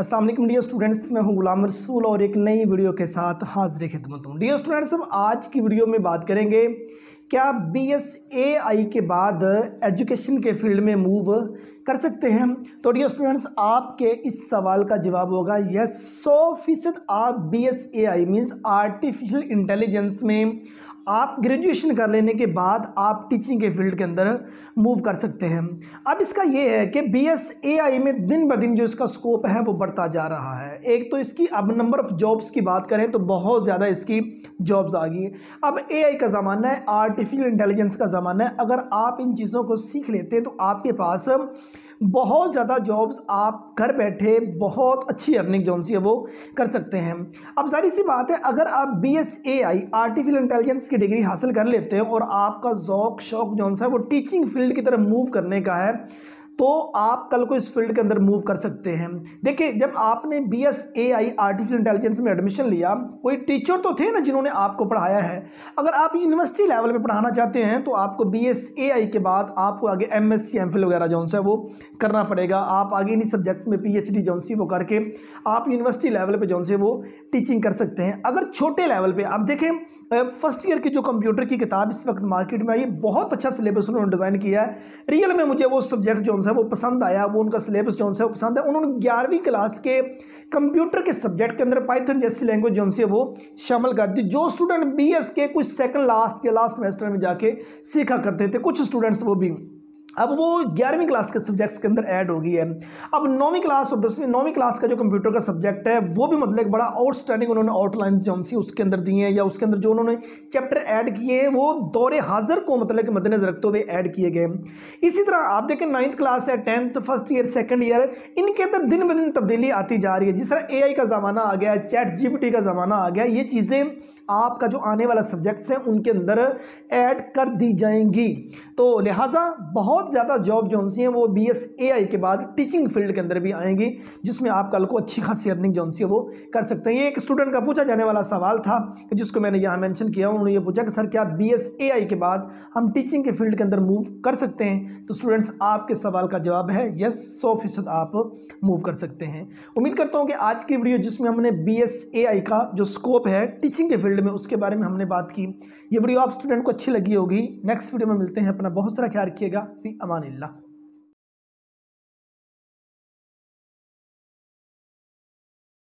अस्सलाम वालेकुम dear students, मैं हूं गुलाम रसूल और एक नई वीडियो के साथ हाजिर खिदमत हूं। डियर स्टूडेंट्स, हम आज की वीडियो में बात करेंगे क्या BSAI के बाद एजुकेशन के फील्ड में मूव कर सकते हैं। तो डियर स्टूडेंट्स, आपके इस सवाल का जवाब होगा यस। 100% आप BSAI मीन्स आर्टिफिशियल इंटेलिजेंस में आप ग्रेजुएशन कर लेने के बाद आप टीचिंग के फील्ड के अंदर मूव कर सकते हैं। अब इसका ये है कि BSAI में दिन ब दिन जो इसका स्कोप है वो बढ़ता जा रहा है। एक तो इसकी अब नंबर ऑफ जॉब्स की बात करें तो बहुत ज़्यादा इसकी जॉब्स आ गई। अब AI का ज़माना है, आर्टिफिशियल इंटेलिजेंस का ज़माना है। अगर आप इन चीज़ों को सीख लेते हैं तो आपके पास बहुत ज़्यादा जॉब्स आप घर बैठे बहुत अच्छी अर्निंग जो सी है वो कर सकते हैं। अब सारी सी बात है, अगर आप BSAI आर्टिफिशियल इंटेलिजेंस की डिग्री हासिल कर लेते हैं और आपका ज़ौक शौक जो सा है वो टीचिंग फील्ड की तरफ मूव करने का है तो आप कल को इस फील्ड के अंदर मूव कर सकते हैं। देखिए, जब आपने BSAI आर्टिफिशियल इंटेलिजेंस में एडमिशन लिया, कोई टीचर तो थे ना जिन्होंने आपको पढ़ाया है। अगर आप यूनिवर्सिटी लेवल पे पढ़ाना चाहते हैं तो आपको BSAI के बाद आपको आगे MSc MPhil वगैरह जो है वो करना पड़ेगा। आप आगे इन्हीं सब्जेक्ट्स में PhD जो सी वो करके आप यूनिवर्सिटी लेवल पर जो से वो टीचिंग कर सकते हैं। अगर छोटे लेवल पर आप देखें, फर्स्ट ईयर की जो कंप्यूटर की किताब इस वक्त मार्केट में आई, बहुत अच्छा सिलेबस उन्होंने डिज़ाइन किया है। रियल में मुझे वो सब्जेक्ट जो है वो पसंद आया, वो उनका सिलेबस जो है वो पसंद है। उन्होंने 11वीं क्लास के कंप्यूटर के सब्जेक्ट के अंदर पाइथन जैसी लैंग्वेज जो है वो शामिल कर दी। जो स्टूडेंट BS के कुछ सेकंड लास्ट या लास्ट सेमेस्टर में जाके सीखा करते थे, कुछ स्टूडेंट्स वो भी अब वो 11वीं क्लास के सब्जेक्ट्स के अंदर ऐड हो गई है। अब 9वीं क्लास और 9वीं क्लास का जो कंप्यूटर का सब्जेक्ट है वो भी मतलब एक बड़ा आउटस्टैंडिंग उन्होंने आउटलाइन जो सी उसके अंदर दी हैं, या उसके अंदर जो उन्होंने चैप्टर ऐड किए हैं वो दौरे हाजिर को मतलब कि मद्देनजर रखते हुए ऐड किए गए। इसी तरह आप देखें 9th क्लास है, 10th first year second year, इनके अंदर दिन ब दिन तब्दीली आती जा रही है। जिस तरह AI का ज़माना आ गया, ChatGPT का ज़माना आ गया, ये चीज़ें आपका जो आने वाला सब्जेक्ट्स हैं उनके अंदर ऐड कर दी जाएंगी। तो लिहाजा बहुत ज़्यादा जॉब जो सी हैं वो BSAI के बाद टीचिंग फील्ड के अंदर भी आएंगी, जिसमें आप कल को अच्छी खासी अर्निंग जो सी है वो कर सकते हैं। ये एक स्टूडेंट का पूछा जाने वाला सवाल था जिसको मैंने यहाँ मेंशन किया। उन्होंने ये पूछा कि सर क्या BSAI के बाद हम टीचिंग के फील्ड के अंदर मूव कर सकते हैं। तो स्टूडेंट्स, आपके सवाल का जवाब है यस, 100% आप मूव कर सकते हैं। उम्मीद करता हूँ कि आज की वीडियो जिसमें हमने BSAI का जो स्कोप है टीचिंग के फील्ड में उसके बारे में हमने बात की, ये वीडियो आप स्टूडेंट को अच्छी लगी होगी। नेक्स्ट वीडियो में मिलते हैं। अपना बहुत सारा ख्याल रखिएगा। फी अमानिल्लाह।